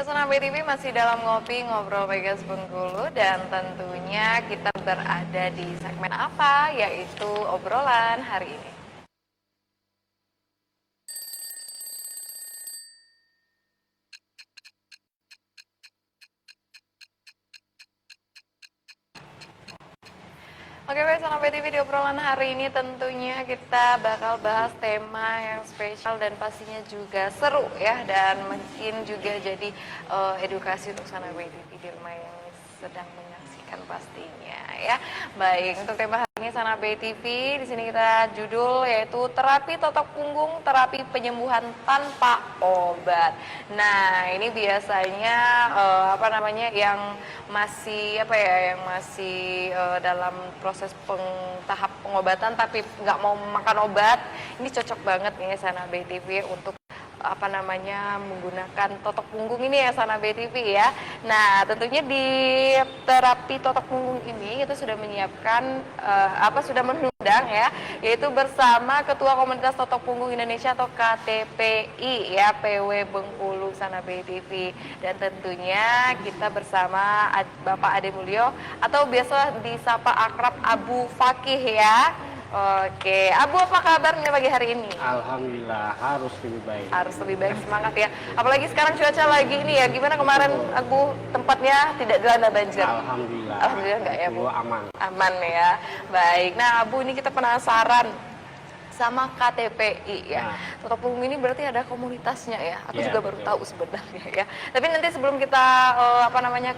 Pesona BTV masih dalam ngopi ngobrol Vegas Bengkulu dan tentunya kita berada di segmen apa, yaitu obrolan hari ini. Oke, Pesona BTV di obrolan hari ini tentunya kita bakal bahas tema yang spesial dan pastinya juga seru ya, dan mungkin juga jadi edukasi untuk Pesona BTV di rumah yang sedang menyaksikan pastinya ya. Baik, untuk tema hari ini Pesona BTV di sini kita judul yaitu terapi totok punggung, terapi penyembuhan tanpa obat. Nah, ini biasanya yang masih dalam proses tahap pengobatan tapi nggak mau makan obat, ini cocok banget nih Sana BTV untuk menggunakan totok punggung ini ya Sana BTV ya. Nah, tentunya di terapi totok punggung ini kita sudah menyiapkan sudah mengundang ya, yaitu bersama Ketua Komunitas Totok Punggung Indonesia atau KTPI ya, PW Bengkulu Sana BTV, dan tentunya kita bersama Bapak Ade Mulyo atau biasa disapa akrab Abu Fakih ya. Oke, Abu, apa kabarnya pagi hari ini? Alhamdulillah, harus lebih baik. Harus lebih baik, semangat ya. Apalagi sekarang cuaca lagi ini ya. Gimana kemarin, Abu, tempatnya tidak dilanda banjir? Alhamdulillah. Alhamdulillah enggak ya, Bu? Aman. Aman ya. Baik. Nah, Abu, ini kita penasaran sama KTPI ya. Totok punggung ini berarti ada komunitasnya ya. Aku juga baru tahu sebenarnya ya. Tapi nanti sebelum kita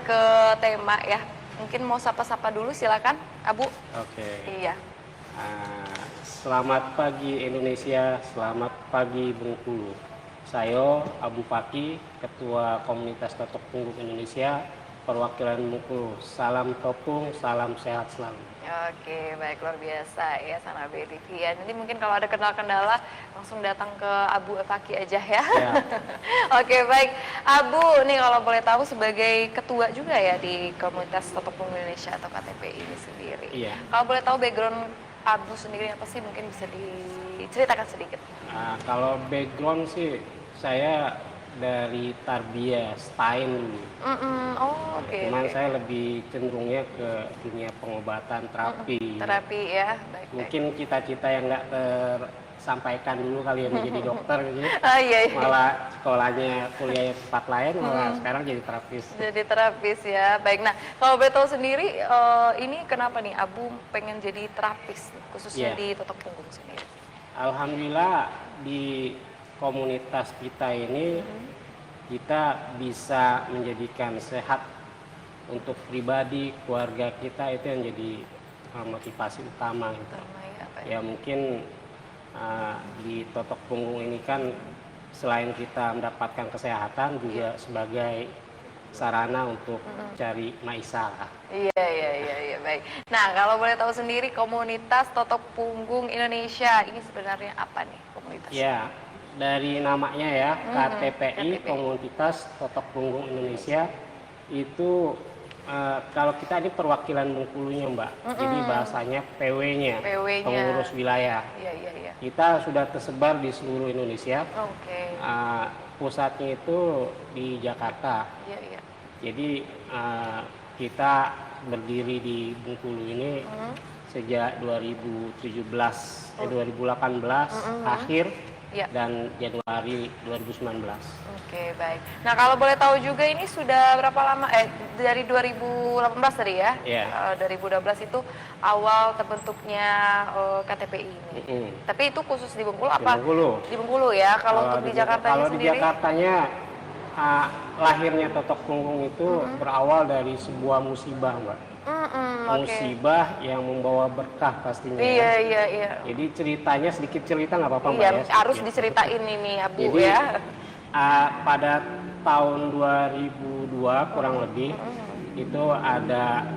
ke tema ya, mungkin mau sapa-sapa dulu, silakan, Abu. Oke. Iya. Selamat pagi Indonesia, selamat pagi Bengkulu. Saya Abu Fakih, Ketua Komunitas Totok Punggung Indonesia, perwakilan Bengkulu. Salam topung, salam sehat selalu. Oke, baik, luar biasa ya Sana BTV ya. Nanti mungkin kalau ada kendala-kendala langsung datang ke Abu Fakih aja ya. Oke, baik. Abu, nih kalau boleh tahu sebagai ketua juga ya di Komunitas Totok Punggung Indonesia atau KTPI ini sendiri. Iya. Kalau boleh tahu background Abu sendiri apa sih, mungkin bisa diceritakan sedikit. Kalau background sih saya dari Tarbiyah Stein. Cuman saya lebih cenderungnya ke dunia pengobatan, terapi. Terapi ya, baik. Mungkin cita-cita yang nggak tersampaikan dulu kali ya menjadi dokter gitu. Iya. Malah sekolahnya kuliah tempat lain, malah sekarang jadi terapis. Jadi terapis ya, baik. Nah, kalau boleh tahu sendiri, ini kenapa nih Abu pengen jadi terapis, khususnya di totok punggung sendiri? Alhamdulillah di komunitas kita ini kita bisa menjadikan sehat untuk pribadi, keluarga kita, itu yang jadi motivasi utama gitu. Ya mungkin di totok punggung ini kan selain kita mendapatkan kesehatan juga sebagai sarana untuk cari maisha. Iya, baik. Nah, kalau boleh tahu sendiri komunitas Totok Punggung Indonesia ini sebenarnya apa nih komunitasnya? Ya, dari namanya ya, KTPI, Komunitas Totok Punggung Indonesia, itu kalau kita ini perwakilan Bengkulunya Mbak, jadi bahasanya PW-nya, pengurus wilayah. Iya. Kita sudah tersebar di seluruh Indonesia. Pusatnya itu di Jakarta. Iya. Jadi kita berdiri di Bengkulu ini sejak 2018 akhir dan Januari 2019. Oke, baik. Nah, kalau boleh tahu juga ini sudah berapa lama? Dari 2018 tadi ya? Iya. 2012 itu awal terbentuknya KTPI ini. Tapi itu khusus di Bengkulu apa? Di Bengkulu ya. Kalau untuk di Jakartanya sendiri? Kalau di Jakartanya lahirnya Totok Punggung itu berawal dari sebuah musibah, Mbak. Musibah yang membawa berkah pastinya. Iya. Jadi ceritanya, sedikit cerita nggak apa-apa, Mbak? Iya, harus diceritain ini Abu. Jadi, ya. Pada tahun 2002 kurang lebih itu ada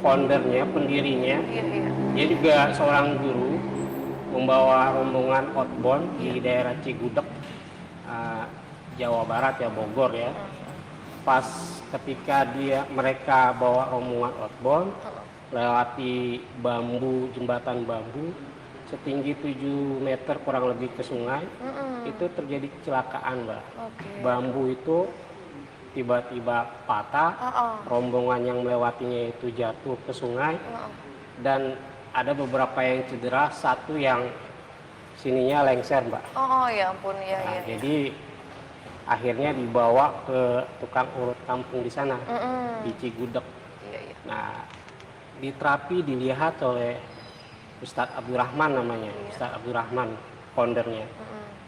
foundernya, pendirinya. Dia juga seorang guru, membawa rombongan outbound di daerah Cigudeg, Jawa Barat ya, Bogor ya. Pas ketika mereka bawa rombongan outbound lewati jembatan bambu setinggi 7 meter kurang lebih ke sungai, itu terjadi kecelakaan, Mbak. Bambu itu tiba-tiba patah, rombongan yang melewatinya itu jatuh ke sungai, dan ada beberapa yang cedera, satu yang sininya lengser, Mbak. Oh ya ampun, ya Nah, ya. jadi akhirnya dibawa ke tukang urut kampung di sana, di Cigudeg. Iya, iya. Nah, di terapi dilihat oleh Ustadz Abdurrahman namanya, Ustadz Abdurrahman, foundernya.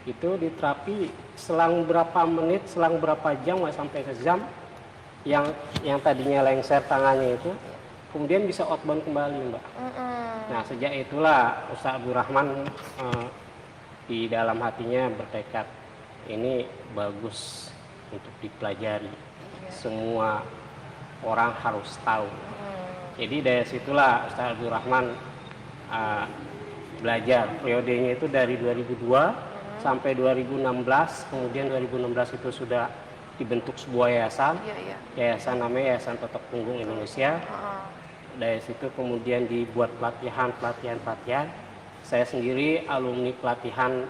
Itu di terapi selang berapa menit, selang berapa jam, nggak sampai sejam, yang tadinya lengser tangannya itu, kemudian bisa outbound kembali, Mbak. Nah, sejak itulah Ustadz Abdurrahman di dalam hatinya bertekad, ini bagus untuk dipelajari. Semua orang harus tahu. Jadi dari situlah Ustadz Abdurrahman belajar. Periodenya itu dari 2002 sampai 2016, kemudian 2016 itu sudah dibentuk sebuah yayasan, yayasan namanya Yayasan Totok Punggung Indonesia. Dari situ kemudian dibuat pelatihan. Saya sendiri alumni pelatihan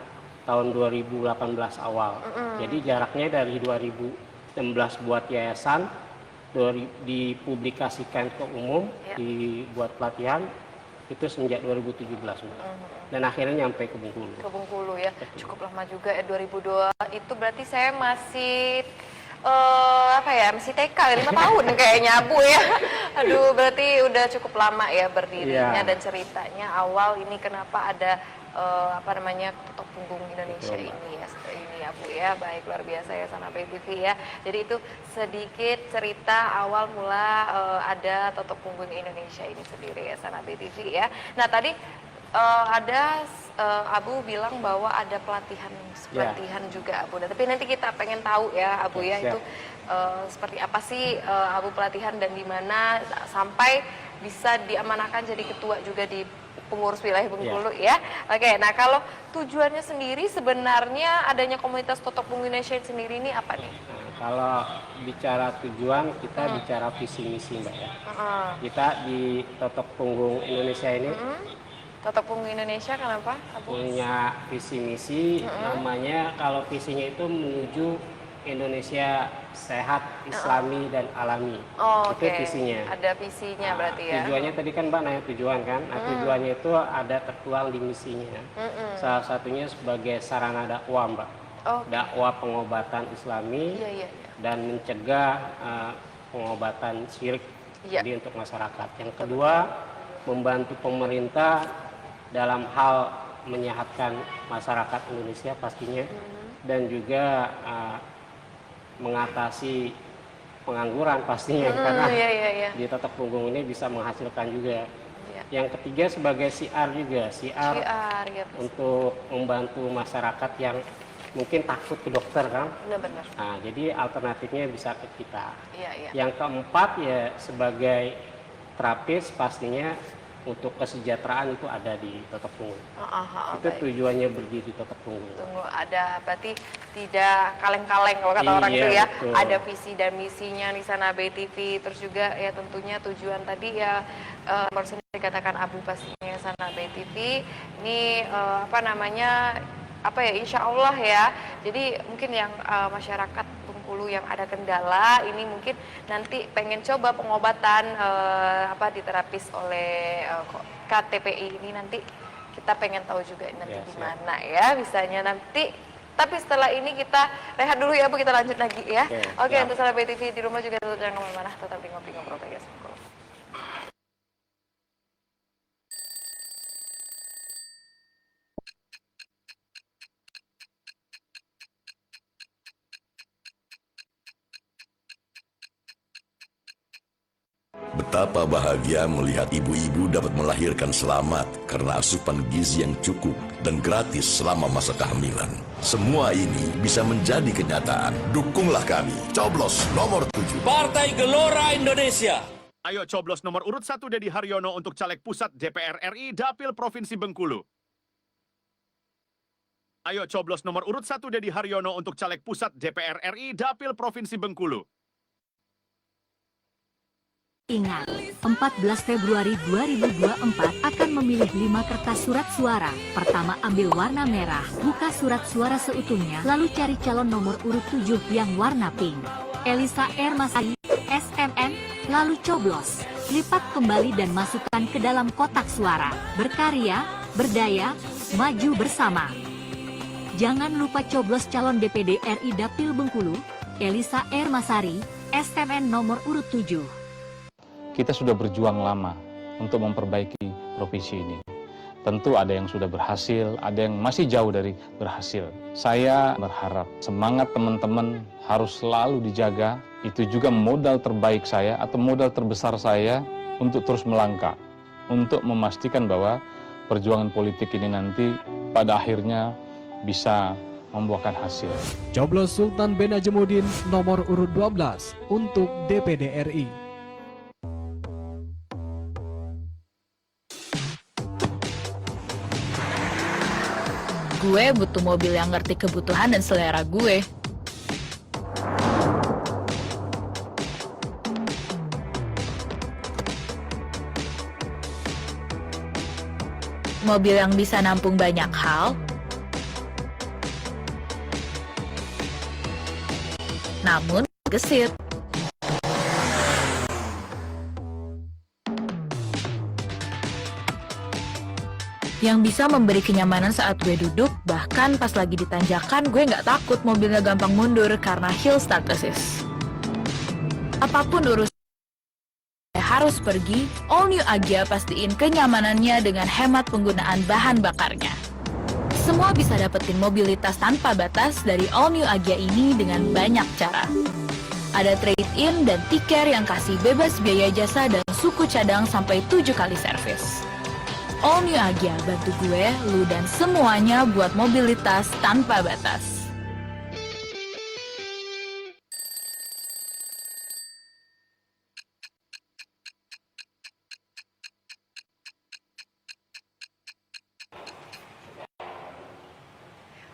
tahun 2018 awal. Jadi jaraknya dari 2016 buat yayasan, dipublikasikan ke umum, dibuat pelatihan, itu semenjak 2017. Dan akhirnya nyampe ke Bengkulu. Ke Bengkulu ya, cukup lama juga ya, 2002 itu berarti saya masih masih TK, 5 tahun kayaknya Bu ya. Aduh, berarti udah cukup lama ya berdirinya dan ceritanya awal ini kenapa ada Totok Punggung Indonesia ini ya Bu ya. Baik, luar biasa ya Yayasan ABTV ya. Jadi itu sedikit cerita awal mula ada Totok Punggung Indonesia ini sendiri Yayasan ABTV ya. Nah, tadi Abu bilang bahwa ada pelatihan juga Abu. Tapi nanti kita pengen tahu ya Abu ya, itu seperti apa sih Abu pelatihan dan di mana sampai bisa diamanahkan jadi ketua juga di pengurus wilayah Bengkulu ya. Oke, nah kalau tujuannya sendiri sebenarnya adanya komunitas Totok Punggung Indonesia sendiri ini apa nih? Nah, kalau bicara tujuan, kita bicara visi misi, Mbak ya. Kita di Totok Punggung Indonesia ini Totok Punggung Indonesia kenapa? Punya visi misi, namanya kalau visinya itu menuju Indonesia sehat, islami dan alami. Itu visinya. Ada visinya berarti ya. Tujuannya tadi kan Mbak nanya tujuan kan. Nah, tujuannya itu ada tertuang di misinya. Salah satunya sebagai sarana dakwah, Mbak. Dakwah pengobatan islami dan mencegah pengobatan syirik jadi untuk masyarakat. Yang kedua, membantu pemerintah dalam hal menyehatkan masyarakat Indonesia pastinya, dan juga mengatasi pengangguran pastinya, karena di Totok Punggung ini bisa menghasilkan juga. Yang ketiga sebagai siar juga, untuk membantu masyarakat yang mungkin takut ke dokter kan. Benar-benar. Nah, jadi alternatifnya bisa ke kita. Yang keempat ya sebagai terapis pastinya untuk kesejahteraan itu ada di Totok Punggung. Itu tujuannya berdiri Totok Punggung. Tunggu, ada berarti tidak kaleng-kaleng kalau kata orang itu ya. Betul. Ada visi dan misinya di sana ABTV, terus juga ya tentunya tujuan tadi ya barusan dikatakan Abu pastinya sana ABTV. Ini insya Allah ya. Jadi mungkin yang masyarakat Bengkulu yang ada kendala ini mungkin nanti pengen coba pengobatan diterapis oleh KTPI ini, nanti kita pengen tahu juga nanti gimana ya bisanya nanti. Tapi setelah ini kita rehat dulu ya Bu, kita lanjut lagi ya. Oke, untuk sahabat BTV di rumah juga jangan kemana-mana, tetap di ngopi-ngobrol guys. Betapa bahagia melihat ibu-ibu dapat melahirkan selamat karena asupan gizi yang cukup dan gratis selama masa kehamilan. Semua ini bisa menjadi kenyataan. Dukunglah kami. Coblos nomor 7. Partai Gelora Indonesia. Ayo coblos nomor urut 1 Dedi Haryono untuk caleg pusat DPR RI Dapil Provinsi Bengkulu. Ayo coblos nomor urut 1 Dedi Haryono untuk caleg pusat DPR RI Dapil Provinsi Bengkulu. Ingat, 14 Februari 2024 akan memilih 5 kertas surat suara. Pertama, ambil warna merah, buka surat suara seutuhnya, lalu cari calon nomor urut 7 yang warna pink. Elisa R. Masari, SMN, lalu coblos. Lipat kembali dan masukkan ke dalam kotak suara. Berkarya, berdaya, maju bersama. Jangan lupa coblos calon DPD RI Dapil Bengkulu, Elisa R. Masari, SMN nomor urut 7. Kita sudah berjuang lama untuk memperbaiki provinsi ini. Tentu ada yang sudah berhasil, ada yang masih jauh dari berhasil. Saya berharap semangat teman-teman harus selalu dijaga. Itu juga modal terbaik saya atau modal terbesar saya untuk terus melangkah. Untuk memastikan bahwa perjuangan politik ini nanti pada akhirnya bisa membuahkan hasil. Coblos Sultan Ben Najamuddin nomor urut 12 untuk DPD RI. Gue butuh mobil yang ngerti kebutuhan dan selera gue. Mobil yang bisa nampung banyak hal, namun gesit. Yang bisa memberi kenyamanan saat gue duduk, bahkan pas lagi ditanjakan gue nggak takut mobilnya gampang mundur karena hill start assist. Apapun urusan harus pergi, All New Agya pastiin kenyamanannya dengan hemat penggunaan bahan bakarnya. Semua bisa dapetin mobilitas tanpa batas dari All New Agya ini dengan banyak cara. Ada trade-in dan tiker yang kasih bebas biaya jasa dan suku cadang sampai 7 kali servis. All New Agya bantu gue, lu dan semuanya buat mobilitas tanpa batas.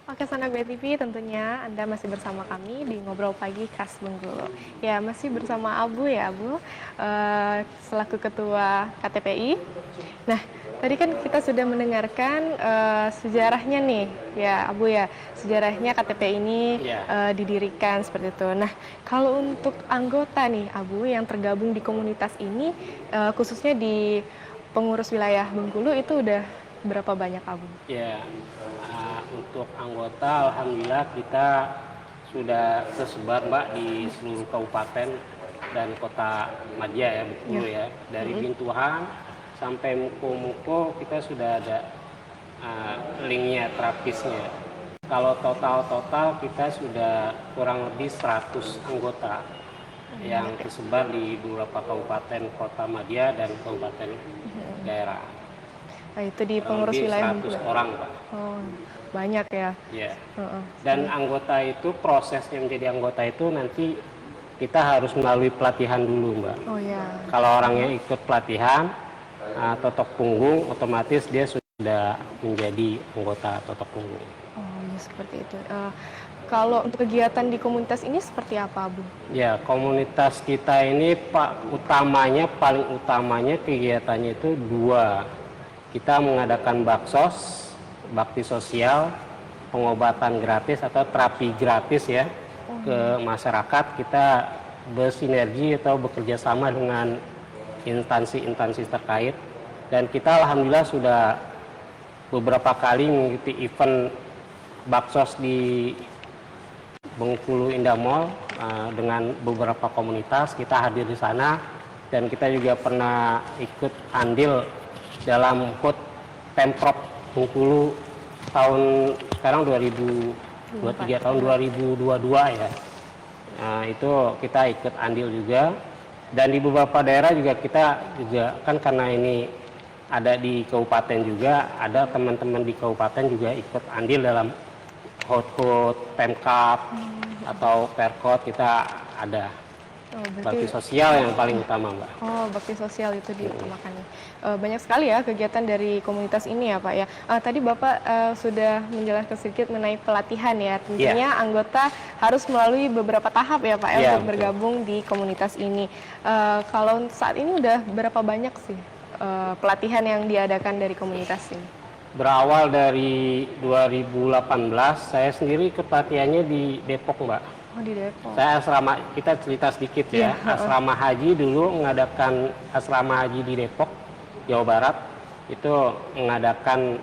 Oke, Sanak BTV, tentunya Anda masih bersama kami di Ngobrol Pagi Khas Bengkulu. Ya, masih bersama Abu ya, Abu, selaku Ketua KTPI. Nah, tadi kan kita sudah mendengarkan sejarahnya nih, ya Abu ya, sejarahnya KTPI ini didirikan seperti itu. Nah, kalau untuk anggota nih, Abu, yang tergabung di komunitas ini, khususnya di pengurus wilayah Bengkulu, itu udah berapa banyak, Abu? Ya, untuk anggota alhamdulillah kita sudah tersebar Mbak di seluruh kabupaten dan kota Madya ya, Bengkulu ya. Dari Bintuhan sampai Muko-Muko kita sudah ada linknya, terapisnya. Kalau total kita sudah kurang lebih 100 anggota yang tersebar di beberapa kabupaten kota Madya dan kabupaten daerah. Nah, itu di pengurus wilayah 100 orang Pak. Oh, banyak ya. Iya. Dan anggota itu, prosesnya menjadi anggota itu nanti kita harus melalui pelatihan dulu Mbak. Oh ya. Kalau orangnya ikut pelatihan totok punggung, otomatis dia sudah menjadi anggota totok punggung. Oh ya, seperti itu. Kalau untuk kegiatan di komunitas ini seperti apa, Bu? Ya, komunitas kita ini paling utamanya kegiatannya itu 2. Kita mengadakan baksos, bakti sosial, pengobatan gratis atau terapi gratis ya ke masyarakat. Kita bersinergi atau bekerja sama dengan instansi-instansi terkait, dan kita alhamdulillah sudah beberapa kali mengikuti event baksos di Bengkulu Indah Mall dengan beberapa komunitas. Kita hadir di sana, dan kita juga pernah ikut andil dalam HUT Pemprov Bengkulu tahun sekarang 2023, tahun 2022 ya. Nah, itu kita ikut andil juga. Dan di beberapa daerah juga kita juga kan, karena ini ada di kabupaten juga, ada teman-teman di kabupaten juga ikut andil dalam HUT Pemkap atau Perkot, kita ada. Bakti sosial yang paling utama Mbak. Oh, bakti sosial itu diutamakan. Banyak sekali ya kegiatan dari komunitas ini ya Pak ya. Tadi Bapak sudah menjelaskan sedikit mengenai pelatihan ya. Tentunya anggota harus melalui beberapa tahap ya Pak ya, untuk bergabung di komunitas ini. Kalau saat ini udah berapa banyak sih pelatihan yang diadakan dari komunitas ini? Berawal dari 2018, saya sendiri ikut pelatihannya di Depok Mbak. Oh, di Depok. Saya asrama, kita cerita sedikit ya. Asrama haji dulu mengadakan asrama haji di Depok, Jawa Barat. Itu mengadakan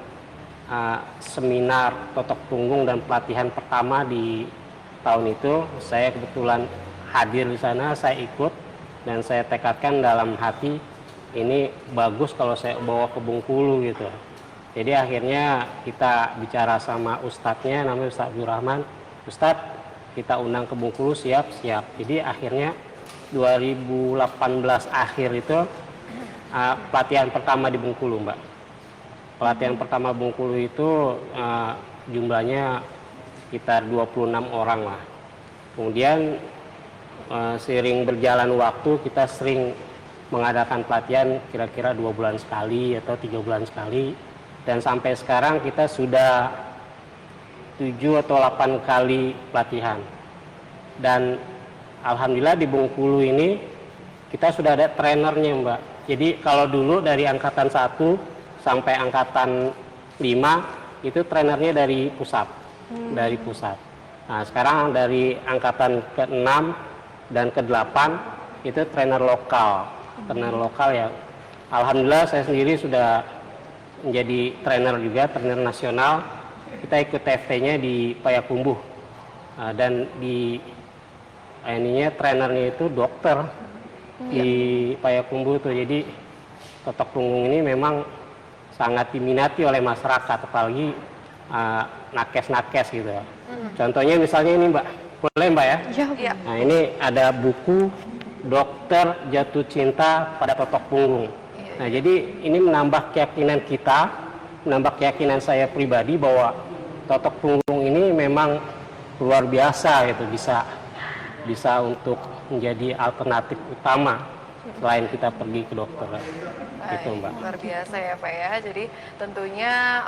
seminar totok punggung dan pelatihan pertama di tahun itu. Saya kebetulan hadir di sana, saya ikut dan saya tekadkan dalam hati ini bagus kalau saya bawa ke Bengkulu gitu. Jadi akhirnya kita bicara sama ustadznya, namanya Ustadz Abdurrahman. Ustadz, kita undang ke Bengkulu, siap. Jadi akhirnya 2018 akhir itu pelatihan pertama di Bengkulu, Mbak. Pelatihan pertama Bengkulu itu jumlahnya sekitar 26 orang lah. Kemudian seiring berjalan waktu kita sering mengadakan pelatihan kira-kira 2 bulan sekali atau 3 bulan sekali. Dan sampai sekarang kita sudah 7 atau 8 kali pelatihan. Dan alhamdulillah di Bengkulu ini kita sudah ada trainernya, Mbak. Jadi kalau dulu dari angkatan 1 sampai angkatan 5 itu trainernya dari pusat. Dari pusat. Nah, sekarang dari angkatan ke-6 dan ke-8 itu trainer lokal. Trainer lokal ya. Alhamdulillah saya sendiri sudah menjadi trainer juga, trainer nasional. Kita ikut TFT-nya di Payakumbuh. Dan di ininya trainernya itu dokter di Payakumbuh tuh. Jadi totok punggung ini memang sangat diminati oleh masyarakat, apalagi nakes-nakes gitu. Contohnya misalnya ini, Mbak. Boleh, Mbak ya? Iya. Nah, ini ada buku Dokter Jatuh Cinta pada Totok Punggung. Nah, jadi ini menambah keyakinan kita, menambah keyakinan saya pribadi bahwa totok punggung ini memang luar biasa gitu, bisa untuk menjadi alternatif utama selain kita pergi ke dokter. Gitu, Mbak. Luar biasa ya Pak ya. Jadi tentunya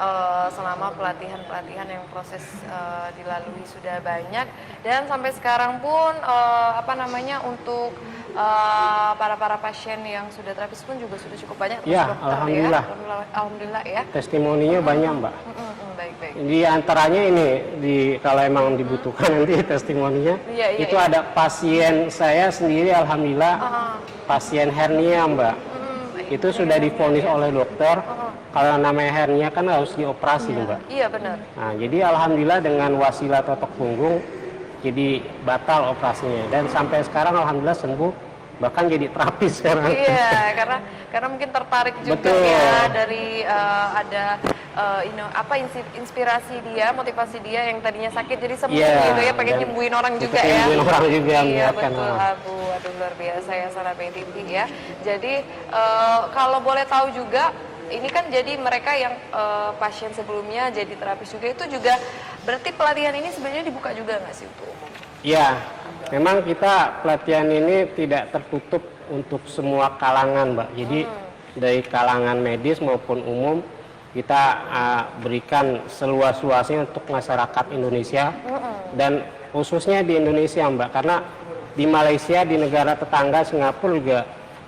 selama pelatihan-pelatihan yang proses dilalui sudah banyak, dan sampai sekarang pun untuk para pasien yang sudah terapis pun juga sudah cukup banyak. Ya, dokter, alhamdulillah. Ya. Alhamdulillah ya. Testimoninya banyak, Mbak. Baik. Di antaranya ini, kalau emang dibutuhkan nanti testimoninya, itu ada pasien saya sendiri, alhamdulillah, pasien hernia, Mbak. Itu sudah divonis oleh dokter. Kalau namanya hernia kan harus dioperasi, Mbak. Iya, benar. Nah, jadi alhamdulillah dengan wasilah totok punggung, jadi batal operasinya. Dan sampai sekarang alhamdulillah sembuh, bahkan jadi terapis sekarang. Iya, karena mungkin tertarik juga. Betul. Ya dari inspirasi dia, motivasi dia yang tadinya sakit jadi sembuh gitu ya, pengen nyembuhin orang juga ya. Nyembuhin orang juga. Iya, betul, Abu. Aduh, luar biasa ya Sarah Mediti ya. Jadi kalau boleh tahu juga, ini kan jadi mereka yang pasien sebelumnya jadi terapis juga, itu juga berarti pelatihan ini sebenarnya dibuka juga nggak sih untuk umum? Iya, memang kita pelatihan ini tidak tertutup untuk semua kalangan, Mbak. Jadi dari kalangan medis maupun umum kita berikan seluas-luasnya untuk masyarakat Indonesia dan khususnya di Indonesia, Mbak. Karena di Malaysia, di negara tetangga Singapura juga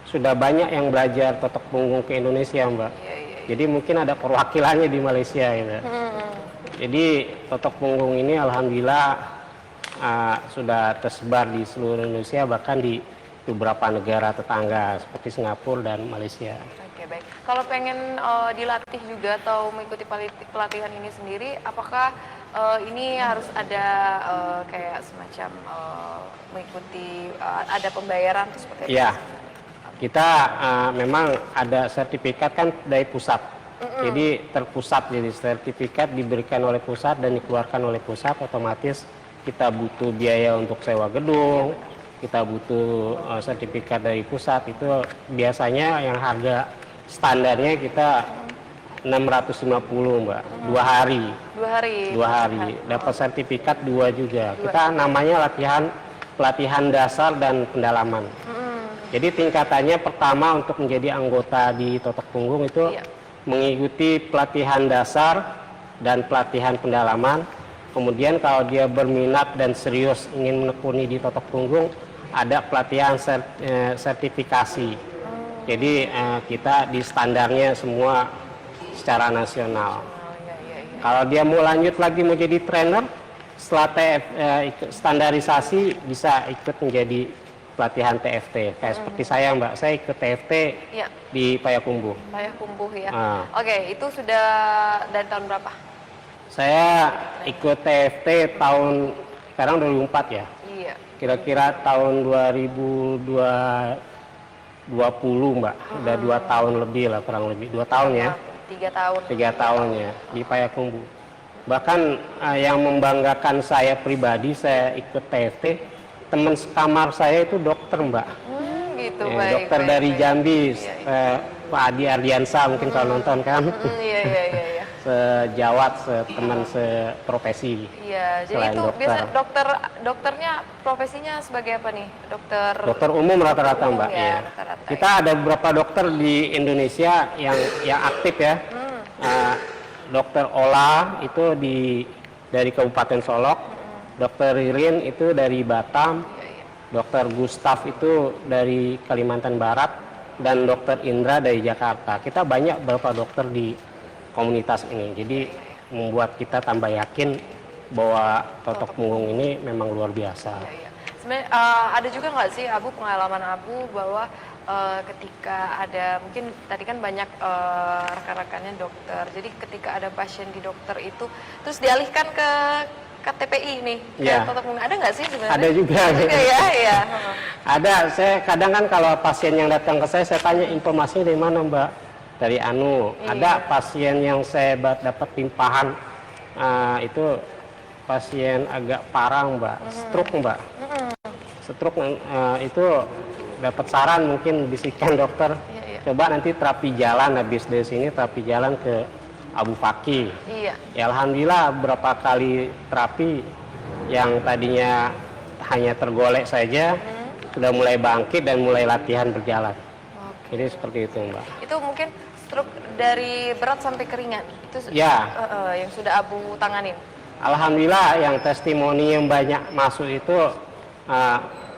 sudah banyak yang belajar totok punggung ke Indonesia, Mbak. Jadi mungkin ada perwakilannya di Malaysia gitu. Jadi totok punggung ini alhamdulillah sudah tersebar di seluruh Indonesia, bahkan di beberapa negara tetangga seperti Singapura dan Malaysia. Oke, baik. Kalau pengen dilatih juga atau mengikuti pelatihan ini sendiri, apakah ini harus ada kayak semacam mengikuti ada pembayaran atau seperti apa? Iya, kita memang ada sertifikat kan dari pusat. Jadi terpusat, jadi sertifikat diberikan oleh pusat dan dikeluarkan oleh pusat, otomatis kita butuh biaya untuk sewa gedung, kita butuh sertifikat dari pusat. Itu biasanya yang harga standarnya kita 650, Mbak, 2 hari. 2 hari. Dapat sertifikat 2 juga. Kita namanya pelatihan dasar dan pendalaman. Jadi tingkatannya pertama untuk menjadi anggota di totok punggung itu mengikuti pelatihan dasar dan pelatihan pendalaman. Kemudian kalau dia berminat dan serius ingin menekuni di totok punggung, ada pelatihan sertifikasi. Jadi kita di standarnya semua secara nasional. Kalau dia mau lanjut lagi mau jadi trainer, setelah standarisasi bisa ikut menjadi pelatihan TFT. Kayak seperti saya Mbak, saya ikut TFT Ya. di Payakumbuh. Payakumbuh ya. Ah. Oke, itu sudah dari tahun berapa? Saya ikut TFT tahun sekarang 2004 ya. Iya. Kira-kira tahun 2020 Mbak. Udah 2 tahun lebih lah, kurang lebih 2 tahun ya. 3 tahun. 3 tahun ya di Payakumbuh. Bahkan yang membanggakan saya pribadi, saya ikut TFT, teman sekamar saya itu dokter Mbak. Gitu, Ya, baik. dokter baik, dari baik. Jambi, Iya, Pak Adi Ardiansa mungkin kalau nonton kan. Iya, iya, iya. Sejawat, teman seprofesi. Iya, jadi Selain itu dokter. biasa dokternya profesinya sebagai apa nih? Dokter umum rata-rata umum Mbak. ya, Ya. rata-rata, Kita ada beberapa dokter di Indonesia yang aktif ya. Dokter Ola itu dari Kabupaten Solok, Dokter Ririn itu dari Batam, Dokter Gustaf itu dari Kalimantan Barat, dan Dokter Indra dari Jakarta. Kita banyak beberapa dokter di komunitas ini, jadi membuat kita tambah yakin bahwa totok punggung ini memang luar biasa. Sebenarnya ada juga nggak sih Abu, pengalaman Abu bahwa ketika ada, mungkin tadi kan banyak rekan-rekannya dokter, jadi ketika ada pasien di dokter itu terus dialihkan ke KTPI nih, Ya. totok punggung, ada nggak sih sebenarnya? Ada juga. Ya, ya. Ada, saya kadang kan kalau pasien yang datang ke saya tanya informasinya dari mana Mbak? Dari Anu. Iya. Ada pasien yang saya dapat timpahan, itu pasien agak parah Mbak, stroke Mbak. Stroke itu dapat saran mungkin bisikan dokter, coba nanti terapi jalan, habis dari sini terapi jalan ke Abu Fakih. Iya. Ya alhamdulillah berapa kali terapi yang tadinya hanya tergolek saja sudah mulai bangkit dan mulai latihan berjalan. Jadi seperti itu Mbak. Itu mungkin stroke dari berat sampai keringan itu Ya. yang sudah Abu tanganin. Alhamdulillah yang testimoni yang banyak masuk itu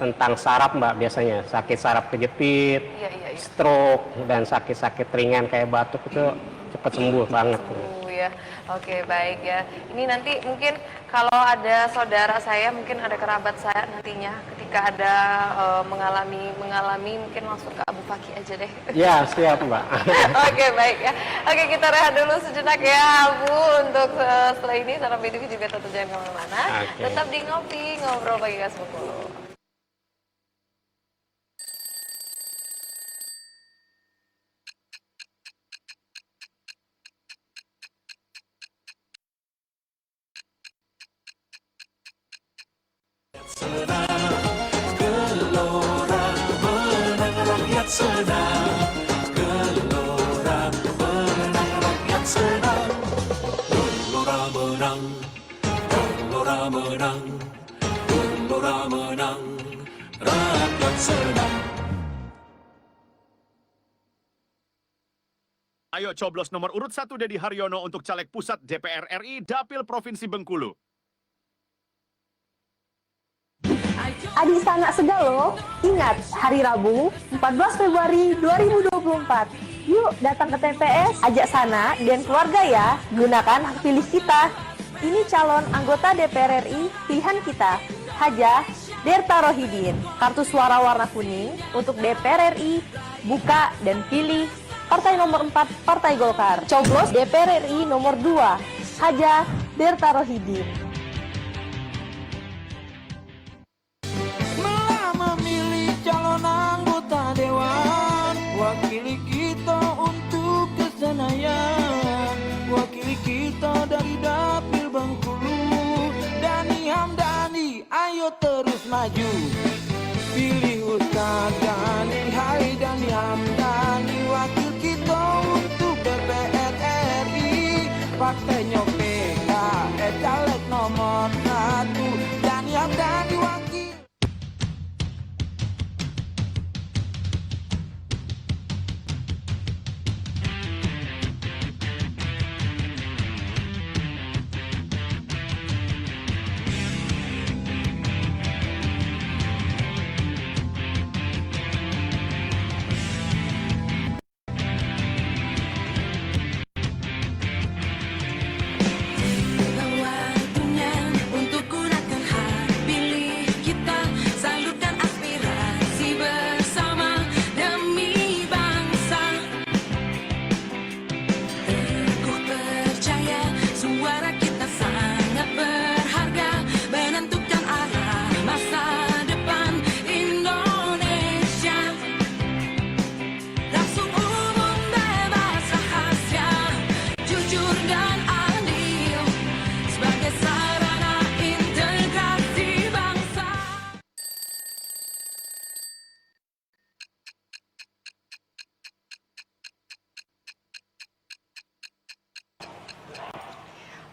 tentang saraf Mbak, biasanya sakit saraf kejepit, Iya. stroke, dan sakit-sakit ringan kayak batuk itu cepat sembuh banget. Ya, oke, baik ya. Ini nanti mungkin kalau ada saudara saya, mungkin ada kerabat saya nantinya ketika ada mengalami mungkin langsung ke Abu Fakih aja deh. Ya siap Mbak. Oke, baik ya. Oke, kita rehat dulu sejenak ya Abu, untuk setelah ini salam hidup juga tetap jangan kemana-mana. Oke. Tetap di Ngopi Ngobrol Pagi Khas Bengkulu. Ayo coblos nomor urut 1 Dedi Haryono untuk caleg pusat DPR RI Dapil Provinsi Bengkulu. Adik sanak segalo, ingat hari Rabu 14 Februari 2024. Yuk datang ke TPS, ajak sana dan keluarga ya, gunakan hak pilih kita. Ini calon anggota DPR RI pilihan kita. Haja Derta Rohidin, kartu suara warna kuning untuk DPR RI, buka dan pilih partai nomor 4 Partai Golkar. Coblos DPR RI nomor 2 Haja Derta Rohidin. Memilih calon anggota dewan, wakili kita untuk kesenayan, wakili kita dari Dapil Bengkulu, Dani Hamdani, ayo terus maju. Pilih Ustaz Dani, hai Dani Hamdani, wakil kita untuk DPR RI, partainya PKS, caleg nomor 1, Dani Hamdani wakil.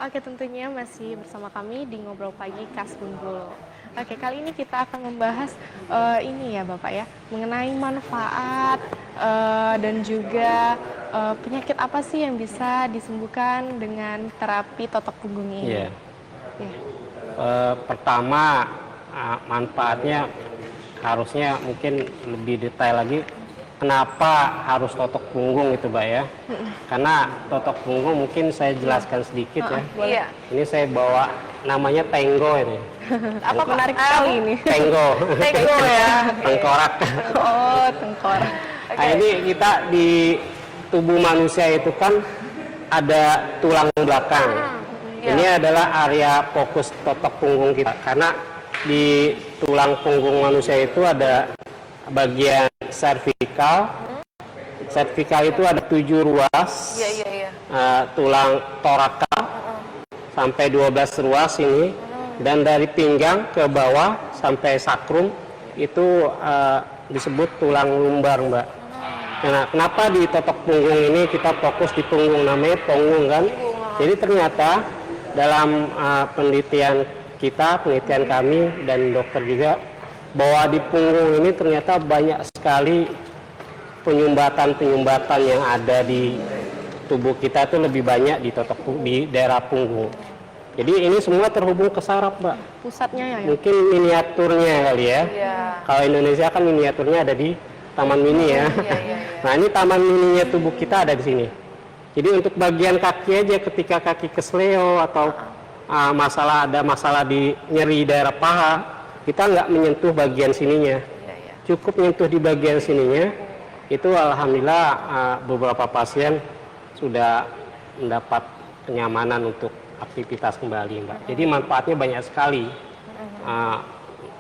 Oke, tentunya masih bersama kami di Ngobrol Pagi Khas Bengkulu. Oke, kali ini kita akan membahas ini ya Bapak ya, mengenai manfaat dan juga penyakit apa sih yang bisa disembuhkan dengan terapi totok punggung ini. Iya. Ya. Pertama, manfaatnya harusnya mungkin lebih detail lagi. Kenapa harus totok punggung itu, Mbak ya? Karena totok punggung mungkin saya jelaskan sedikit ya. Iya. Ini saya bawa namanya tenggo ini. Apa menarik sekali ini? Tenggo. Tenggo ya. Tengkorak. Oh, tengkorak. Nah, ini kita di tubuh manusia itu kan ada tulang belakang. Ini adalah area fokus totok punggung kita. Karena di tulang punggung manusia itu ada bagian servikal. Servikal itu ada 7 ruas. Tulang torakal sampai 12 ruas ini. Dan dari pinggang ke bawah sampai sakrum itu disebut tulang lumbar, Mbak. Nah, kenapa di totok punggung ini kita fokus di punggung, namanya punggung kan? Jadi ternyata dalam penelitian kami dan dokter juga, bahwa di punggung ini ternyata banyak sekali penyumbatan yang ada di tubuh kita itu lebih banyak di daerah punggung. Jadi ini semua terhubung ke saraf, Mbak. Pusatnya ya? Mungkin miniaturnya kali ya. Kalau Indonesia kan miniaturnya ada di Taman Mini ya. Nah, ini taman mininya tubuh kita ada di sini. Jadi untuk bagian kaki aja, ketika kaki kesleo atau ada masalah di nyeri daerah paha, kita nggak menyentuh bagian sininya. Cukup menyentuh di bagian sininya, itu alhamdulillah beberapa pasien sudah mendapat kenyamanan untuk aktivitas kembali, Mbak. Jadi manfaatnya banyak sekali.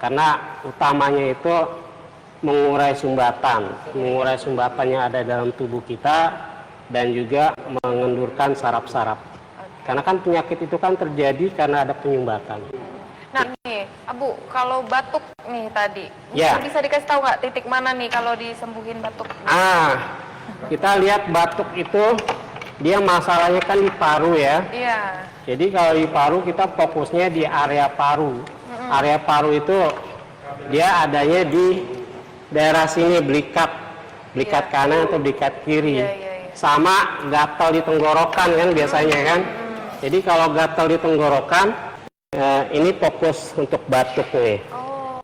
Karena utamanya itu mengurai sumbatan yang ada dalam tubuh kita dan juga mengendurkan saraf-saraf. Karena kan penyakit itu kan terjadi karena ada penyumbatan. Nah nih, Abu, kalau batuk nih tadi, Ya. bisa dikasih tahu nggak titik mana nih kalau disembuhin batuk? Kita lihat batuk itu dia masalahnya kan di paru ya. Iya. Jadi kalau di paru kita fokusnya di area paru. Area paru itu dia adanya di daerah sini, belikat kanan atau belikat kiri. Sama gatal di tenggorokan kan biasanya kan. Jadi kalau gatal di tenggorokan, ini fokus untuk batuk nih.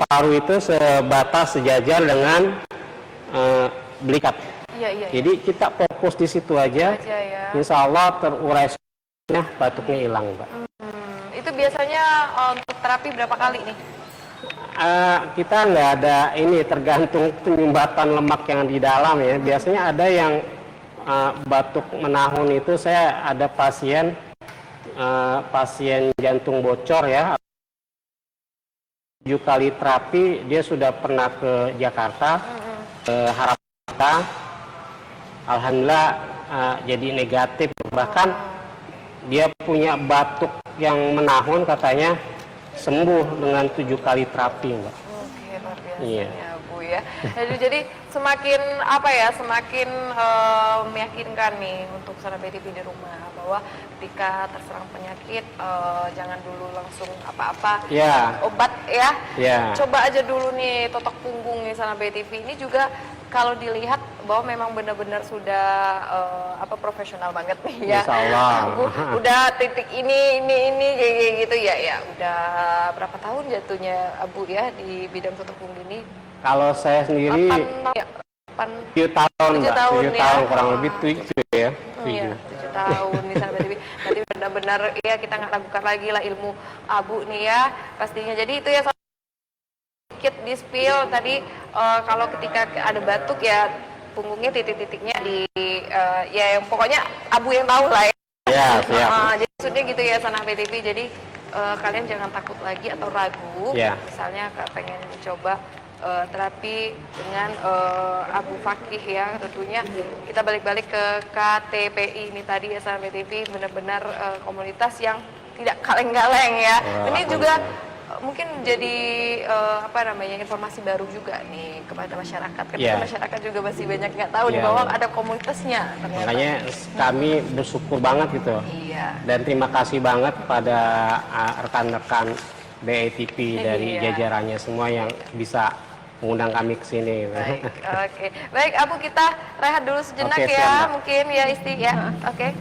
Paru itu sejajar dengan belikat. Jadi kita fokus di situ aja. Insya Allah terurai batuknya hilang, Mbak. Itu biasanya untuk terapi berapa kali nih? Kita nggak ada ini, tergantung penyumbatan lemak yang di dalam ya. Biasanya ada yang batuk menahun itu, saya ada pasien jantung bocor ya. 7 kali terapi, dia sudah pernah ke Jakarta, ke Harapan. Alhamdulillah jadi negatif. Bahkan dia punya batuk yang menahun, katanya sembuh dengan 7 kali terapi, Mbak. Oke, luar biasa Iya. ya, Bu ya. Jadi semakin semakin meyakinkan nih untuk sahabat BTV di rumah bahwa ketika terserang penyakit jangan dulu langsung apa-apa obat ya. Coba aja dulu nih totok punggung nih sahabat BTV ini juga kalau dilihat bahwa memang benar-benar sudah profesional banget nih ya. Insya Allah. Udah titik ini kayak gitu ya. Udah berapa tahun jatuhnya Abu ya di bidang totok punggung ini? Kalau saya sendiri 7 tahun, Mbak. 7 tahun kurang lebih 7 ya. 7 tahun nih sahabat TV. Nanti benar-benar ya kita nggak ragukan lagi lah ilmu Abu nih ya pastinya. Jadi itu ya sedikit di spill tadi kalau ketika ada batuk ya punggungnya titik-titiknya di ya yang pokoknya Abu yang tahu lah ya. Ya, siap. Jadi maksudnya gitu ya sahabat TV. Jadi kalian jangan takut lagi atau ragu. Misalnya pengen coba terapi dengan Abu Fakih ya, tentunya kita balik-balik ke KTPI ini tadi ya sahabat TV, benar-benar komunitas yang tidak kaleng-kaleng ya. Ini juga mungkin jadi informasi baru juga nih kepada masyarakat. Karena masyarakat juga masih banyak nggak tahu di bawah ada komunitasnya. Ternyata. Makanya kami bersyukur banget gitu. Iya. Dan terima kasih banget pada rekan-rekan BATP dari jajarannya semua yang bisa mengundang kami ke sini. Baik, oke. Baik, Abu, kita rehat dulu sejenak ya. Mungkin ya Isti ya. Oke.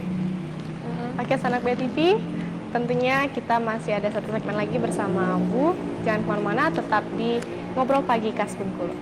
Oke, sanak BTV. Tentunya kita masih ada satu segmen lagi bersama Abu. Jangan kemana-mana, tetap di Ngobrol Pagi Khas Bengkulu.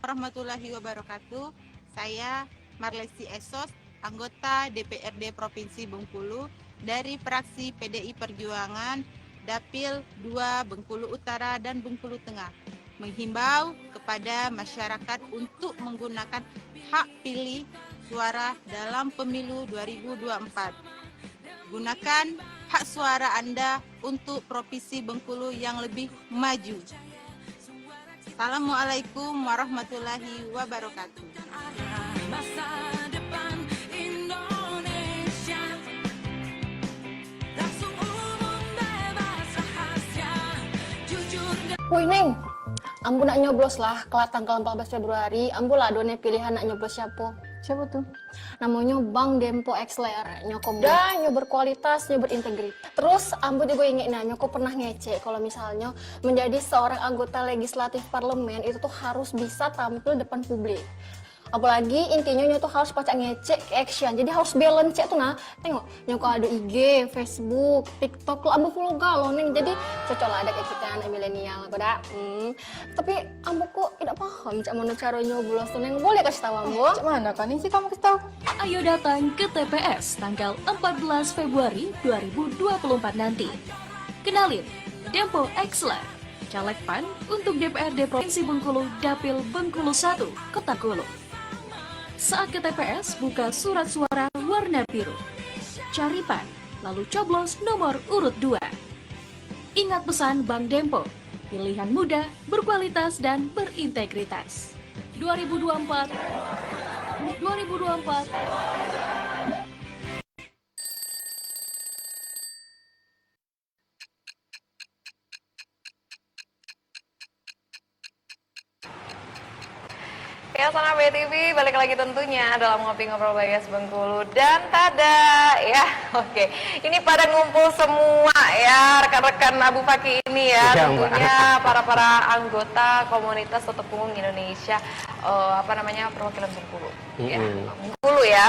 Warahmatullahi wabarakatuh. Saya Marlesi Esos, anggota DPRD Provinsi Bengkulu dari fraksi PDI Perjuangan Dapil 2 Bengkulu Utara dan Bengkulu Tengah, menghimbau kepada masyarakat untuk menggunakan hak pilih suara dalam pemilu 2024. Gunakan hak suara Anda untuk Provinsi Bengkulu yang lebih maju. Assalamualaikum warahmatullahi wabarakatuh. Woi Neng, ambu nak nyoblos lah kelar tanggal 14 Februari, ambu lah done pilihan nak nyoblos siapa? Siapa tuh? Namanya Bang Dempo Exler, nyoko dah, nyo berkualitas, nyo berintegritas. Terus ambu juga ingin nanya, nyoko pernah ngecek kalau misalnya menjadi seorang anggota legislatif parlemen itu tuh harus bisa tampil depan publik. Apalagi intinya nyo tuh harus pacak ngecek ke action, jadi harus balance cek tuh nah. Tengok, nyoko ada IG, Facebook, TikTok, lo ambu follow galau neng, jadi cocok lah ada kayak kita anak milenial, pada. Tapi ambu kok tidak paham cak mana cara nyoblos tuh neng, boleh kasih tahu ambu? Cak mana kan ini sih kamu kasih tahu? Ayo datang ke TPS tanggal 14 Februari 2024 nanti. Kenalin, Dempo Exler, caleg PAN untuk DPRD Provinsi Bengkulu Dapil Bengkulu 1, Kota Bengkulu. Saat ke TPS, buka surat suara warna biru. Cari PAN, lalu coblos nomor urut 2. Ingat pesan Bang Dempo, pilihan muda, berkualitas, dan berintegritas. 2024. Ya, Sana BTV, balik lagi tentunya dalam Ngopi Ngobrol Bagas Bengkulu. Dan tada, ya, oke. Ini pada ngumpul semua ya, rekan-rekan Abu Fakih ini ya. Tentunya para anggota komunitas tutup punggung Indonesia, perwakilan Bengkulu. Ya, Bengkulu ya,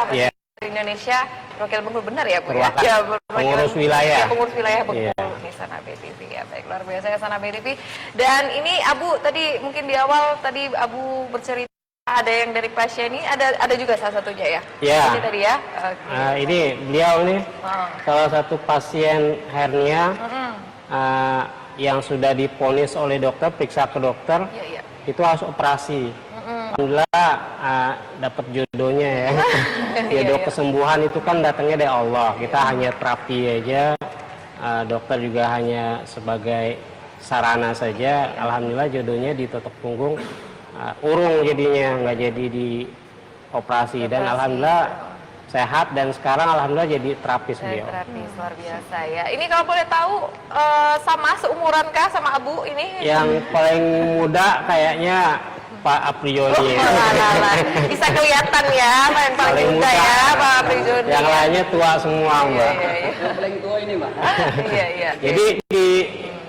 Indonesia, perwakilan Bengkulu, benar ya Bu ya? Ya, pengurus wilayah. Ya, pengurus wilayah Bengkulu di Sana BTV ya. Baik, luar biasa ya Sana BTV. Dan ini Abu tadi mungkin di awal tadi Abu bercerita ada yang dari pasien ini, ada juga salah satunya ya? Ya. Ini tadi ya? Ini beliau nih, salah satu pasien hernia yang sudah diponis oleh dokter, periksa ke dokter, itu harus operasi. Alhamdulillah dapat jodohnya ya. Jodoh kesembuhan itu kan datangnya dari Allah. Kita hanya terapi aja, dokter juga hanya sebagai sarana saja. Alhamdulillah jodohnya di tutup punggung. Urung jadinya, nggak jadi di operasi, dan alhamdulillah sehat, dan sekarang alhamdulillah jadi terapis beliau. Terapis, luar biasa ya. Ini kalau boleh tahu sama seumuran kah sama Abu ini? Yang paling muda kayaknya Pak Aprioli. Bisa kelihatan ya, yang paling muda ya Pak Aprioli. Yang lainnya tua semua Mbak. Yang paling tua ini Mbak. Iya. Jadi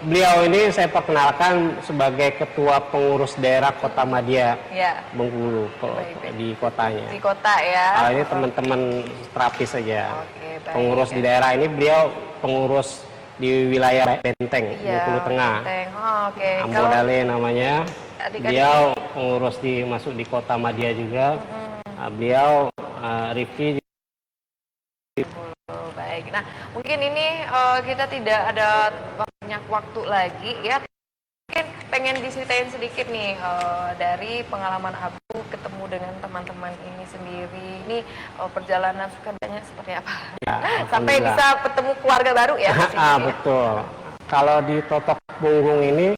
beliau ini saya perkenalkan sebagai Ketua Pengurus Daerah Kota Madia, Bengkulu, di kotanya. Di kota ya. Ini teman-teman terapis saja. Pengurus di daerah ini, beliau pengurus di wilayah Benteng, Bengkulu Tengah. Ambodale namanya. Beliau pengurus masuk di Kota Madia juga. Beliau Rifki. Baik, nah mungkin ini kita tidak ada banyak waktu lagi ya. Mungkin pengen diceritain sedikit nih dari pengalaman Abu ketemu dengan teman-teman ini sendiri. Ini perjalanan sukadukanya seperti apa? Ya, Sampai alhamdulillah. bisa ketemu keluarga baru ya? di sini, ya? Betul. Kalau di Totok Punggung ini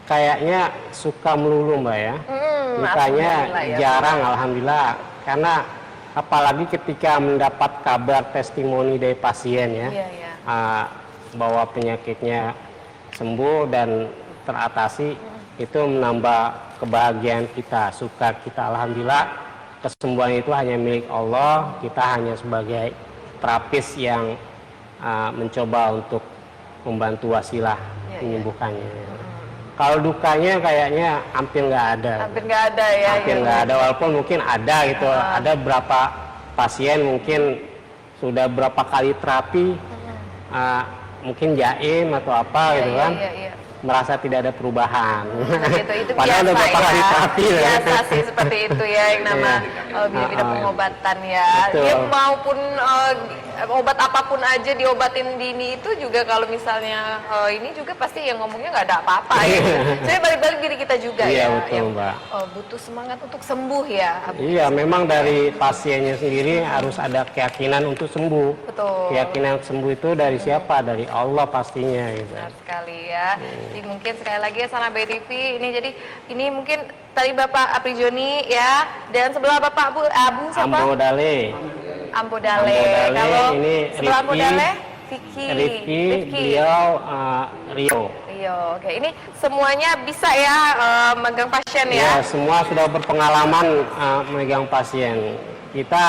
kayaknya suka melulu Mbak ya. Dukanya alhamdulillah ya. jarang alhamdulillah. Karena apalagi ketika mendapat kabar testimoni dari pasien ya. Iya, iya. Bahwa penyakitnya sembuh dan teratasi, itu menambah kebahagiaan kita, suka kita. Alhamdulillah kesembuhan itu hanya milik Allah, kita hanya sebagai terapis yang mencoba untuk membantu wasilah menyembuhkannya. Kalau dukanya kayaknya hampir nggak ada. Hampir nggak ada ya. Hampir nggak ada, walaupun mungkin ada gitu. Ada berapa pasien mungkin sudah berapa kali terapi, mungkin jaim atau apa gitu kan, merasa tidak ada perubahan. Itu Padahal biasa udah berapa kali ya. terapi Biasa sih seperti itu ya yang nama bidang pengobatan ya. Betul. Dia maupun obat apapun aja diobatin dini itu juga kalau misalnya ini juga pasti yang ngomongnya nggak ada apa-apa ya. Jadi balik-balik diri kita juga Iya, ya betul, yang Mbak. butuh semangat untuk sembuh ya. Iya, memang dari pasiennya sendiri harus ada keyakinan untuk sembuh. Betul. Keyakinan sembuh itu dari siapa? Dari Allah pastinya gitu. Benar sekali ya. Jadi mungkin sekali lagi ya Sana BTV ini, jadi ini mungkin tadi Bapak Aprijoni ya, dan sebelah Bapak Abu siapa? Ambo Dale. Ambo Dale. Kalau ini sebelah Ambo Rifki, Dale, Vicky. beliau Rio. Rio. Oke, ini semuanya bisa ya megang pasien Ya, ya. semua sudah berpengalaman memegang pasien. Kita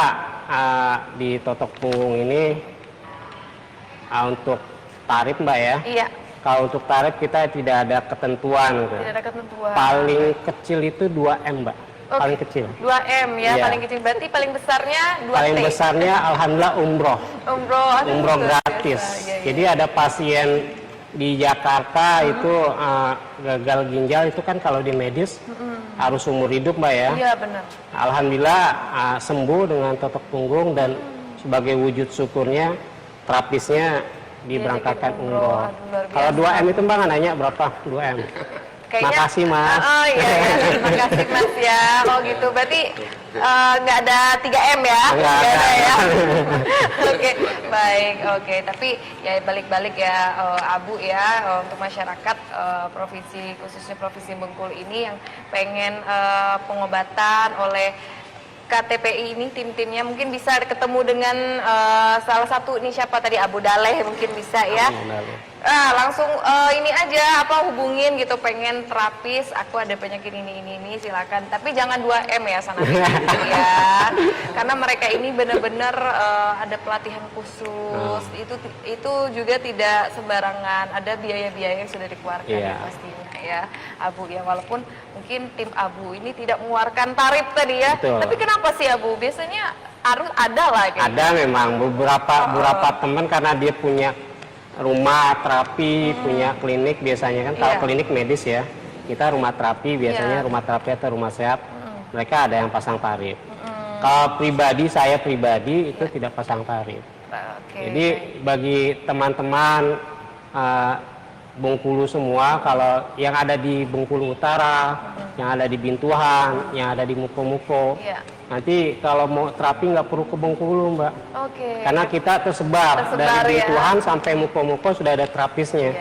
di Totok Punggung ini untuk tarif Mbak ya. Iya. Kalau untuk tarif kita tidak ada ketentuan. Gitu. Tidak ada ketentuan. Paling kecil itu 2M Mbak. Oke. Paling kecil. 2M ya, Iya. paling kecil. Berarti paling besarnya 2T. Paling besarnya alhamdulillah umroh. Umroh. aduh, Umroh luar gratis. biasa. Iya, iya. Jadi ada pasien di Jakarta itu gagal ginjal itu kan kalau di medis harus umur hidup Mbak ya. Iya benar. Alhamdulillah sembuh dengan Totok Punggung dan sebagai wujud syukurnya terapisnya diberangkatkan umroh. Kalau 2M itu Mbak nggak nanya berapa 2M? Makasih Mas. Oh iya, iya. Terima kasih Mas ya. Oh gitu, berarti nggak ada 3M ya? Nggak ada. Ya. Oke, baik. Oke, tapi ya balik-balik ya Abu ya, untuk masyarakat provinsi, khususnya Provinsi Bengkulu ini yang pengen pengobatan oleh KTPI ini, tim-timnya mungkin bisa ketemu dengan salah satu ini siapa tadi, Abu Daleh mungkin bisa ya. Langsung ini aja hubungin gitu, pengen terapis, aku ada penyakit ini silakan, tapi jangan 2M ya Sana ya, karena mereka ini benar-benar ada pelatihan khusus, itu juga tidak sembarangan, ada biaya-biaya yang sudah dikeluarkan pastinya ya Abu ya, walaupun mungkin tim Abu ini tidak mengeluarkan tarif tadi ya. Betul. Tapi kenapa sih Abu biasanya harus ada lah gitu? Ada memang beberapa teman karena dia punya rumah terapi, punya klinik biasanya kan. Kalau klinik medis ya, kita rumah terapi biasanya rumah terapi atau rumah sehat, mereka ada yang pasang tarif. Kalau saya pribadi itu tidak pasang tarif. Jadi bagi teman-teman Bengkulu semua, kalau yang ada di Bengkulu Utara, yang ada di Bintuhan, yang ada di Muko-Muko, nanti kalau mau terapi nggak perlu ke Bengkulu Mbak. Karena kita tersebar dari Bintuhan sampai Muko-Muko sudah ada terapisnya.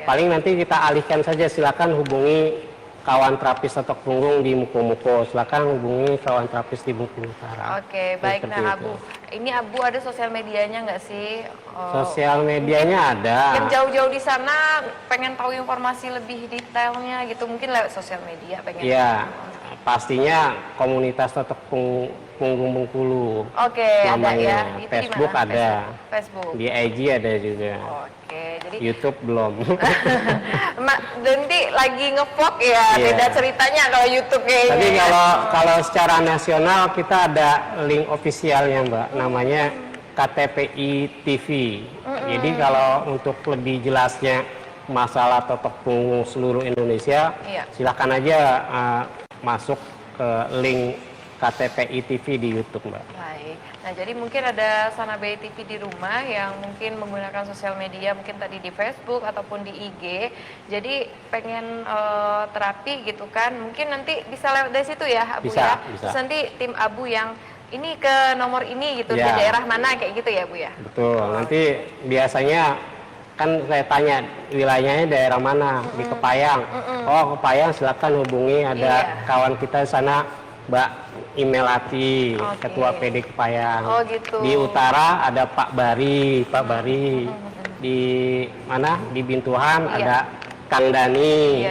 Paling nanti kita alihkan saja, silakan hubungi kawan terapis Totok Punggung di Muko-Muko, silakan hubungi kawan terapis di Bengkulu Utara. Oke, baik. Nah Abu, ini Abu ada sosial medianya nggak sih? Sosial medianya ada. Yang jauh-jauh di sana pengen tahu informasi lebih detailnya gitu, mungkin lewat sosial media pengen. Iya, pastinya komunitas Totok Punggung Bengkulu. Oke, ada ya. Itu Facebook di mana? ada. Facebook. Di IG ada juga. Oke, jadi YouTube belum. nanti lagi ngevlog ya, beda ceritanya kalau YouTube kayaknya. Tapi kalau secara nasional kita ada link ofisialnya Mbak, namanya KTPI TV. Jadi kalau untuk lebih jelasnya masalah Totok Punggung seluruh Indonesia, silakan aja masuk ke link KTPI TV di YouTube Mbak. Baik, Nah, jadi mungkin ada Sana Bay TV di rumah yang mungkin menggunakan sosial media, mungkin tadi di Facebook ataupun di IG. Jadi pengen terapi gitu kan, mungkin nanti bisa lewat dari situ ya, Abu ya. Bisa. Terus nanti tim Abu yang ini ke nomor ini gitu, di Ya. daerah mana kayak gitu ya, Bu ya? Betul, nanti biasanya kan saya tanya wilayahnya daerah mana, di Kepayang. Oh, Kepayang silakan hubungi, ada kawan kita di sana, Mbak Imelati, Ketua PD Kepayang. Oh gitu. Di utara ada Pak Bari. Di mana? Di Bintuhan ada Kang Dani.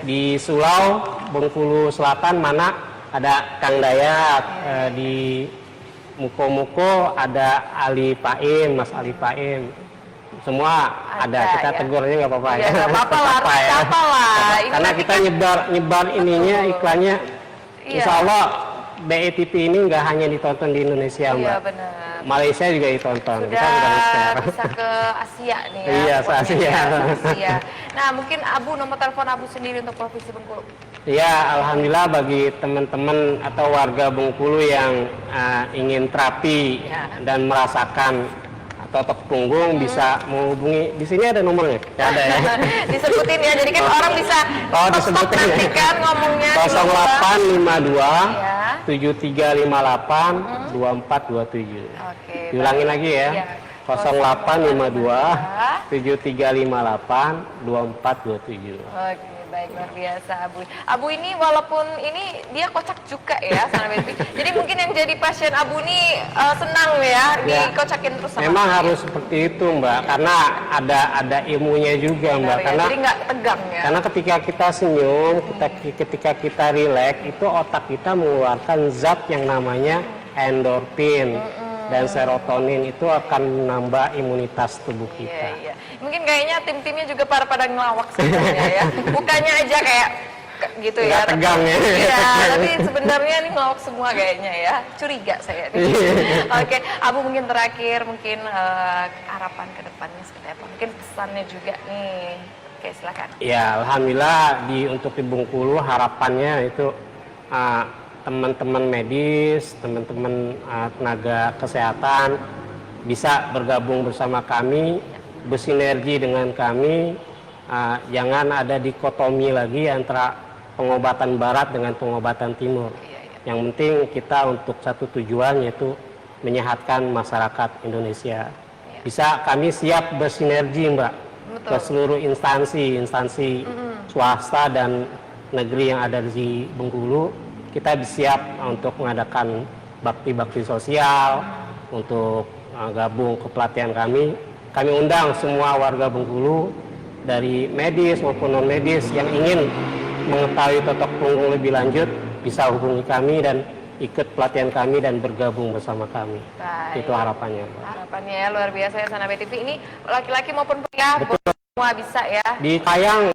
Di Sulau, Bengkulu Selatan mana? Ada Kang Dayat. Di Muko-Muko ada Ali Paim, Mas Ali Paim. Semua ada, kita tegurnya nggak apa-apa ya. Nggak apa-apa lah, apa lah. Karena kita nyebar ininya, iklannya. Insya Allah BETV ini nggak hanya ditonton di Indonesia, Mbak. Iya, benar. Malaysia juga ditonton. Sudah bisa ke Asia nih ya. Iya, se Asia. Nah, mungkin Abu, nomor telepon Abu sendiri untuk Provinsi Bengkulu. Ya, alhamdulillah bagi teman-teman atau warga Bengkulu yang ingin terapi dan merasakan totok punggung bisa menghubungi. Di sini ada nomornya? Nggak ada ya? Disebutin ya, jadi kan orang bisa disebutin nanti kan ngomongnya 0852 7358 2427. Oke. Diulangin lagi ya. 0852 7358 2427. Oke, baik, luar biasa Abu. Abu ini walaupun ini dia kocak juga ya, Sana Bay TV. Jadi mungkin yang jadi pasien Abu ini senang ya, dikocakin terus sama memang harus seperti itu, Mbak, karena ada ilmunya juga, Mbak. Karena jadi nggak tegang ya. Karena ketika kita senyum, ketika kita rileks, itu otak kita mengeluarkan zat yang namanya endorfin. Dan serotonin itu akan menambah imunitas tubuh kita. Iya. Mungkin kayaknya tim-timnya juga pada ngelawak sebenarnya ya. Bukannya aja kayak gitu ya. Nggak tegang ya. Iya, tapi sebenarnya ini ngelawak semua kayaknya ya. Curiga saya nih. Oke, Abu mungkin terakhir, mungkin harapan ke depannya seperti apa? Mungkin pesannya juga nih. Oke, silakan. Ya, alhamdulillah untuk di Bengkulu harapannya itu teman-teman medis, teman-teman tenaga kesehatan bisa bergabung bersama kami, bersinergi dengan kami, jangan ada dikotomi lagi antara pengobatan barat dengan pengobatan timur. Yang penting kita untuk satu tujuan, yaitu menyehatkan masyarakat Indonesia. Bisa kami siap bersinergi, Mbak, ke seluruh instansi swasta dan negeri yang ada di Bengkulu. Kita siap untuk mengadakan bakti-bakti sosial, untuk gabung ke pelatihan kami. Kami undang semua warga Bengkulu, dari medis maupun non-medis yang ingin mengetahui totok punggung lebih lanjut, bisa hubungi kami dan ikut pelatihan kami dan bergabung bersama kami. Baik. Itu harapannya, Pak. Harapannya ya luar biasa ya, Sana Bay TV. Ini laki-laki maupun pria, semua bisa ya. Di Kayang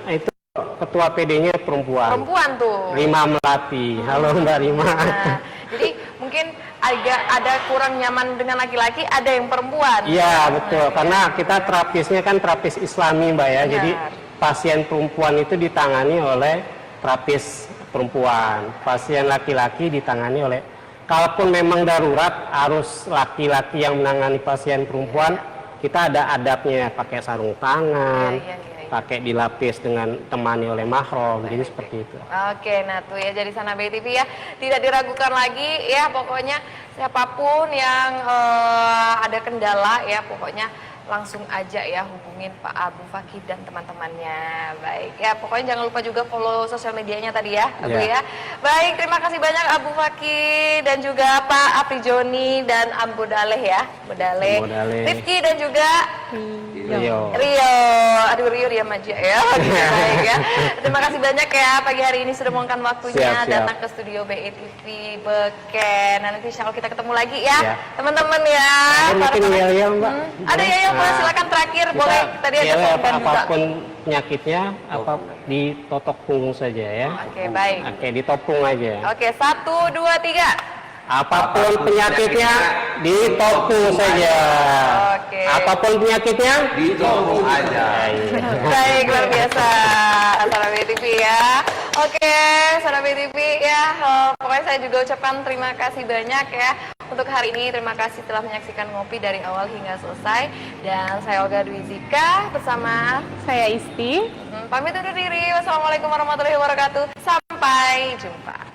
itu ketua PD-nya perempuan. Perempuan tuh. Rima Melati. Halo Mbak Rima. Nah, jadi mungkin agak ada kurang nyaman dengan laki-laki, ada yang perempuan. Iya, betul. Karena kita terapisnya kan terapis Islami, Mbak ya. Jadi pasien perempuan itu ditangani oleh terapis perempuan. Pasien laki-laki ditangani oleh, kalaupun memang darurat harus laki-laki yang menangani pasien perempuan, kita ada adabnya, pakai sarung tangan, pakai dilapis dengan temani oleh mahram, jadi seperti itu. Oke, nah tuh ya, jadi Sana Bay TV ya, tidak diragukan lagi ya, pokoknya siapapun yang ada kendala ya, pokoknya langsung aja ya hubungin Pak Abu Fakih dan teman-temannya. Baik ya, pokoknya jangan lupa juga follow sosial medianya tadi ya, Abu ya. Baik, terima kasih banyak Abu Fakih dan juga Pak Aprijoni dan Abu Daleh ya, Budaleh, Rifki dan juga Rio. Aduh Rio dia maju ya. Baik ya. Terima kasih banyak ya pagi hari ini sudah meluangkan waktunya datang ke studio BETV Beken. Nah, nanti insya Allah kita ketemu lagi ya, teman-teman ya. Mungkin ya, Mbak. Ada ya, boleh silakan terakhir, boleh tadi ada slogan juga. Apapun penyakitnya, apa di totok punggung saja ya. Oke, baik. Oke, ditopung aja. Oke, 1, 2, 3. Apapun penyakitnya ditopung saja. Oke. Apapun penyakitnya ditopung aja. Baik, luar biasa Sahabat BTV ya. Oke, Sahabat BTV ya, pokoknya saya juga ucapkan terima kasih banyak ya untuk hari ini. Terima kasih telah menyaksikan Ngopi dari awal hingga selesai. Dan saya Olga Dwi Zika bersama Saya Isti. pamit undur diri. Wassalamualaikum warahmatullahi wabarakatuh. Sampai jumpa.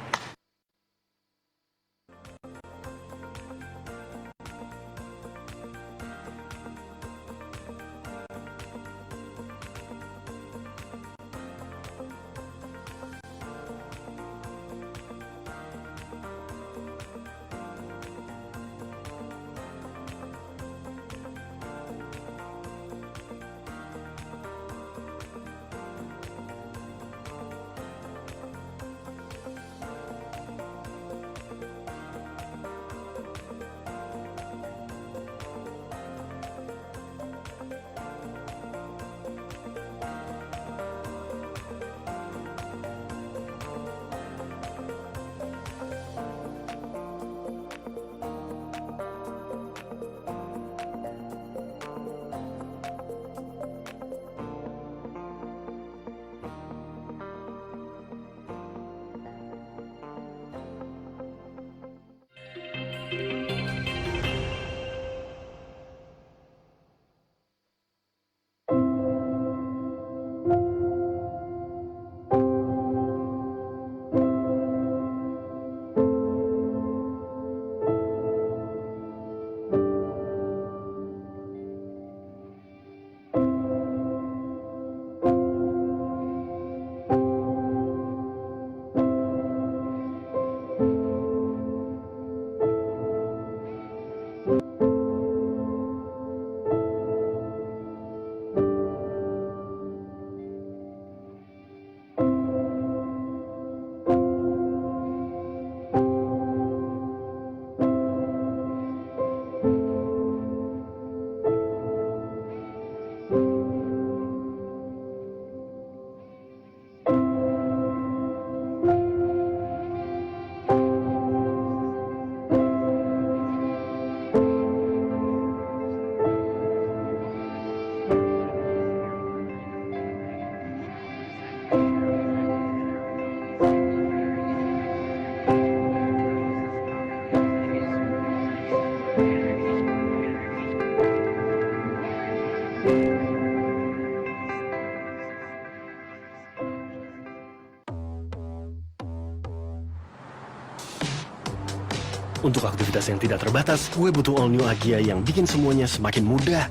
Untuk aktivitas yang tidak terbatas, gue butuh All New Agya yang bikin semuanya semakin mudah.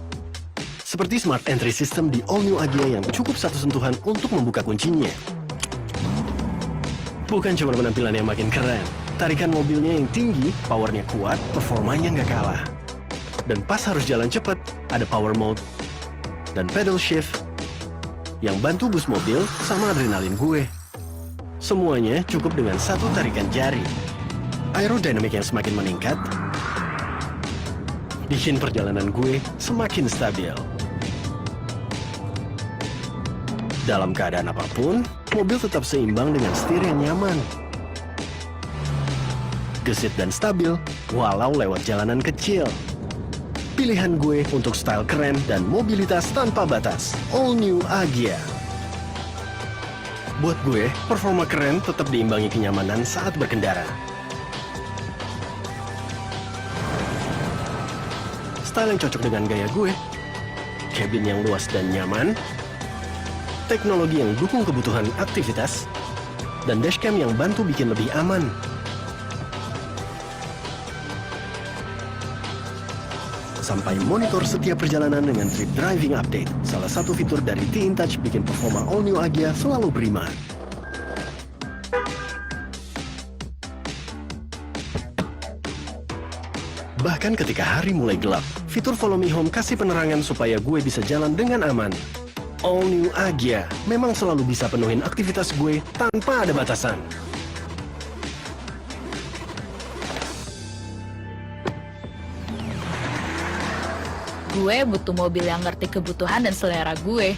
Seperti Smart Entry System di All New Agya yang cukup satu sentuhan untuk membuka kuncinya. Bukan cuma penampilannya yang makin keren, tarikan mobilnya yang tinggi, powernya kuat, performanya nggak kalah. Dan pas harus jalan cepat, ada Power Mode dan Pedal Shift yang bantu boost mobil sama adrenalin gue. Semuanya cukup dengan satu tarikan jari. Aerodinamik yang semakin meningkat bikin perjalanan gue semakin stabil. Dalam keadaan apapun, mobil tetap seimbang dengan setir yang nyaman. Gesit dan stabil, walau lewat jalanan kecil. Pilihan gue untuk style keren dan mobilitas tanpa batas. All New Agya. Buat gue, performa keren tetap diimbangi kenyamanan saat berkendara. Style yang cocok dengan gaya gue, cabin yang luas dan nyaman, teknologi yang dukung kebutuhan aktivitas, dan dashcam yang bantu bikin lebih aman. Sampai monitor setiap perjalanan dengan Trip Driving Update, salah satu fitur dari T-InTouch bikin performa All New Agya selalu prima. Bahkan ketika hari mulai gelap, fitur Follow Me Home kasih penerangan supaya gue bisa jalan dengan aman. All New Agya memang selalu bisa penuhin aktivitas gue tanpa ada batasan. Gue butuh mobil yang ngerti kebutuhan dan selera gue.